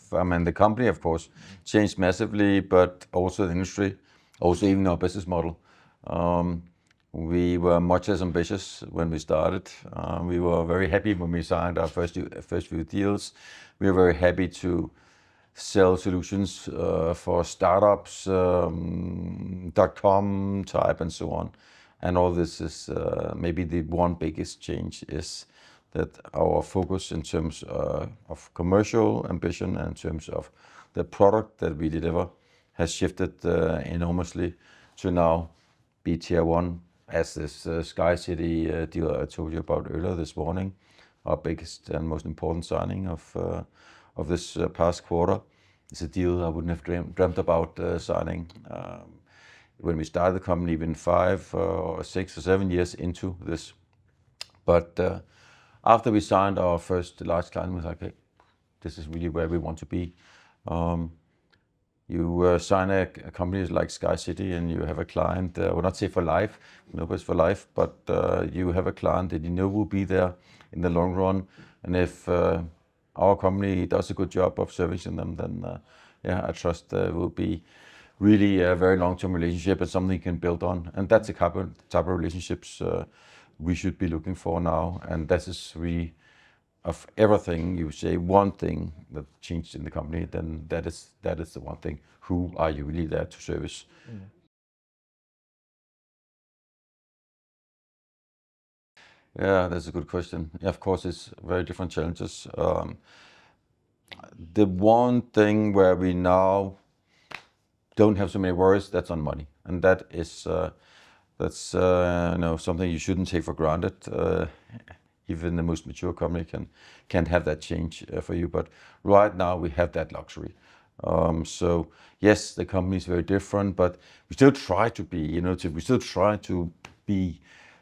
the company, of course, changed massively, but also the industry, also even our business model. We were much less ambitious when we started. We were very happy when we signed our first few deals. We were very happy to sell solutions for startups, .com type and so on. And all this is maybe the one biggest change is that our focus in terms of commercial ambition and in terms of the product that we deliver has shifted enormously to now be tier one, as this Sky City deal I told you about earlier this morning, our biggest and most important signing of this past quarter. It's a deal I wouldn't have dreamt about signing when we started the company, even 5 or 6 or 7 years into this. But after we signed our first large client, we was like, hey, this is really where we want to be. You sign a company like Sky City and you have a client, I would not say for life, nobody's for life, but you have a client that you know will be there in the long run. And if our company does a good job of servicing them, then I trust it will be really a very long-term relationship and something you can build on. And that's the type of relationships we should be looking for now. And that is really, of everything, you say one thing that changed in the company, then that is the one thing. Who are you really there to service? Yeah, that's a good question. Yeah, of course, it's very different challenges. The one thing where we now don't have so many worries, that's on money, and that is something you shouldn't take for granted. Even the most mature company can have that change for you, but right now we have that luxury. So yes, the company is very different, but we still try to be,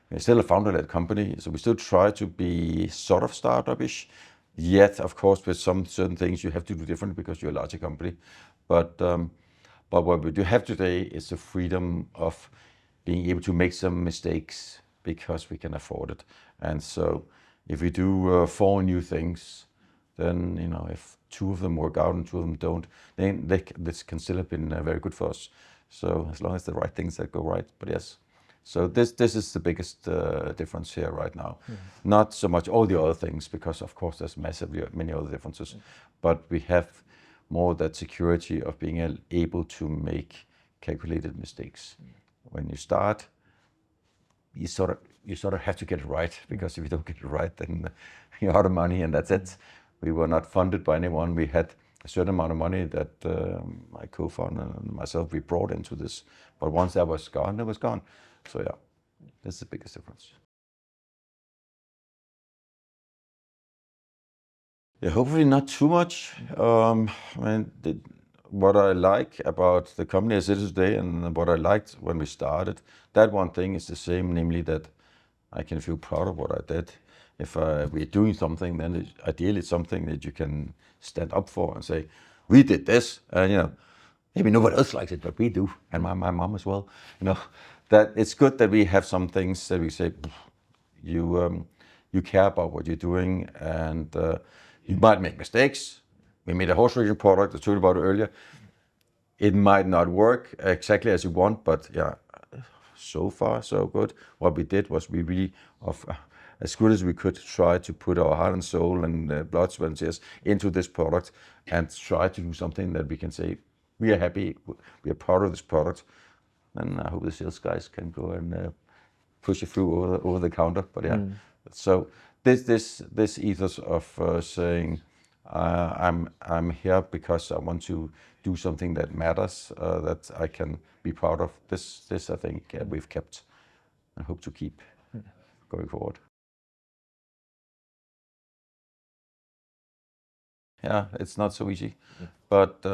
we're still a founder-led company, so we still try to be sort of startup-ish. Yet, of course, with some certain things you have to do different because you're a larger company. But what we do have today is the freedom of being able to make some mistakes because we can afford it. And so if we do 4 new things, then, if 2 of them work out and 2 of them don't, then this can still have been very good for us. So as long as the right things that go right, but yes. So this is the biggest difference here right now. Not so much all the other things, because of course there's massively many other differences, but we have more that security of being able to make calculated mistakes. When you start, you sort of have to get it right, because if you don't get it right, then you're out of money and that's it. We were not funded by anyone. We had a certain amount of money that my co-founder and myself, we brought into this. But once that was gone, it was gone. So yeah, that's the biggest difference. Yeah, hopefully not too much. What I like about the company as it is today and what I liked when we started, that one thing is the same, namely that I can feel proud of what I did. If we're doing something, then ideally it's something that you can stand up for and say, we did this, and maybe nobody else likes it, but we do, and my mom as well. That it's good that we have some things that we say, you care about what you're doing, and you might make mistakes. We made a horse racing product, I told you about it earlier. It might not work exactly as you want, but yeah, so far so good. What we did was we really, as good as we could, try to put our heart and soul and blood, sweat and tears into this product and try to do something that we can say, we are happy, we are proud of this product. And I hope the sales guys can go and push it through over the counter. But yeah, so this ethos of saying I'm here because I want to do something that matters, that I can be proud of. This I think we've kept and hope to keep going forward. Yeah, it's not so easy, but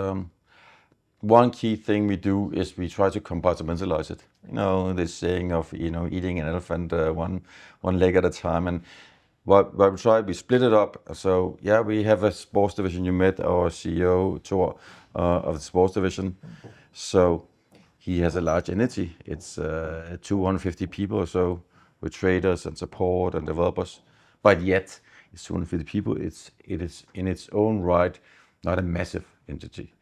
one key thing we do is we try to compartmentalize it. This saying of eating an elephant one leg at a time, and what we try, we split it up. So yeah, we have a sports division. You met our CEO Thor of the sports division. So he has a large entity. It's 250 people or so, with traders and support and developers. But yet it's 250 people. It is in its own right not a massive entity.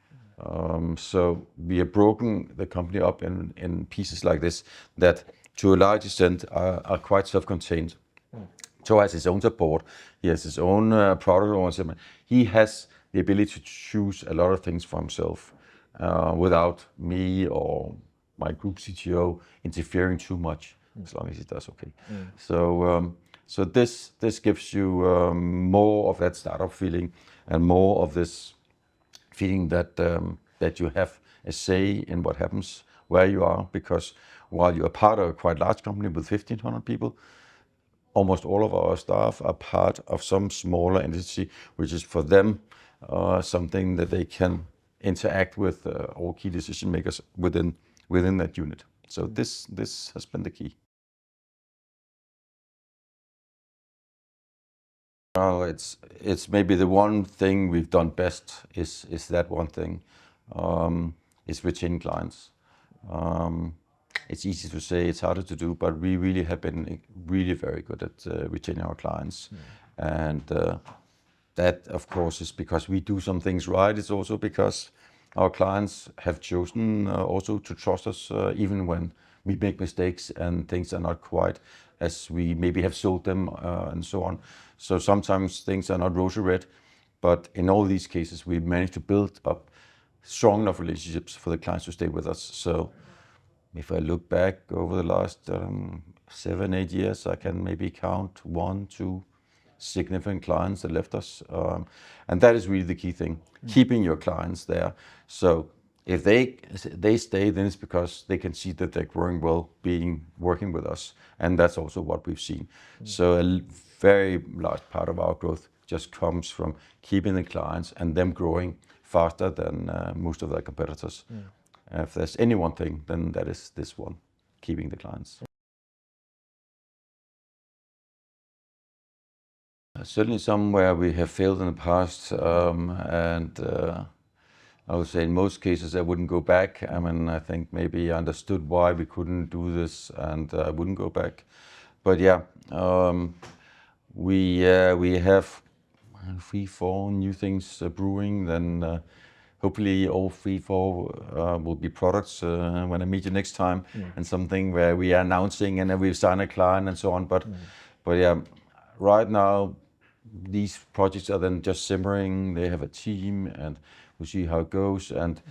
So we have broken the company up in pieces like this that, to a large extent, are quite self-contained. Thor has his own support. He has his own product ownership. He has the ability to choose a lot of things for himself without me or my group CTO interfering too much, as long as he does okay. So this gives you more of that startup feeling and more of this feeling that you have a say in what happens where you are, because while you're part of a quite large company with 1,500 people, almost all of our staff are part of some smaller entity, which is for them something that they can interact with all key decision makers within that unit. So this has been the key. It's maybe the one thing we've done best is that one thing is retain clients. It's easy to say, it's harder to do, but we really have been really very good at retaining our clients. And that, of course, is because we do some things right. It's also because our clients have chosen also to trust us even when we make mistakes and things are not quite as we maybe have sold them and so on. So sometimes things are not rosy red, but in all these cases, we managed to build up strong enough relationships for the clients to stay with us. So if I look back over the last 7-8 years, I can maybe count 1-2 significant clients that left us. And that is really the key thing, keeping your clients there. So if they stay, then it's because they can see that they're growing well, working with us. And that's also what we've seen. So a very large part of our growth just comes from keeping the clients and them growing faster than most of their competitors. If there's any one thing, then that is this one, keeping the clients. Certainly somewhere we have failed in the past, and I would say in most cases I wouldn't go back. I mean, I think maybe I understood why we couldn't do this, and I wouldn't go back. But yeah, we have 3-4 new things brewing. Then hopefully all 3-4 will be products when I meet you next time, and something where we are announcing and then we've signed a client and so on. But yeah, right now these projects are then just simmering. They have a team, and we'll see how it goes. And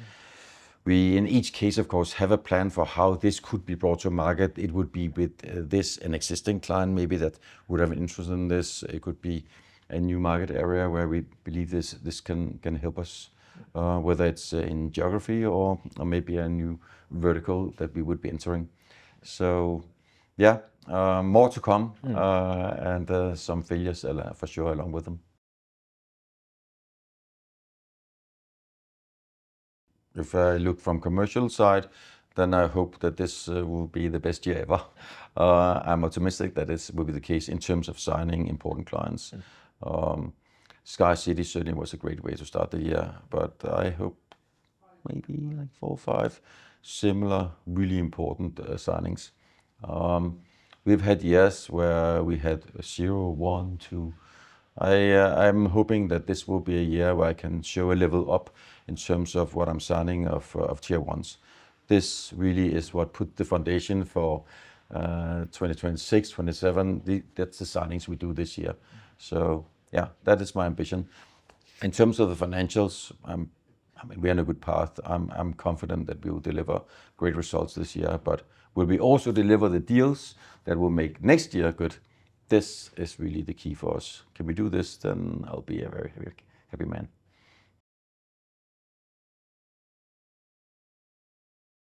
we, in each case, of course, have a plan for how this could be brought to market. It would be with an existing client maybe that would have an interest in this. It could be a new market area where we believe this can help us, whether it's in geography or maybe a new vertical that we would be entering. So yeah, more to come, and some failures for sure along with them. If I look from commercial side, then I hope that this will be the best year ever. I'm optimistic that this will be the case in terms of signing important clients. Sky City certainly was a great way to start the year, but I hope maybe like 4 or 5 similar really important signings. We've had years where we had 0, 1, 2. I'm hoping that this will be a year where I can show a level up in terms of what I'm signing of tier ones. This really is what put the foundation for 2026, 27. That's the signings we do this year. So yeah, that is my ambition. In terms of the financials, I mean, we're on a good path. I'm confident that we will deliver great results this year, but will we also deliver the deals that will make next year good? This is really the key for us. Can we do this, then I'll be a very happy man.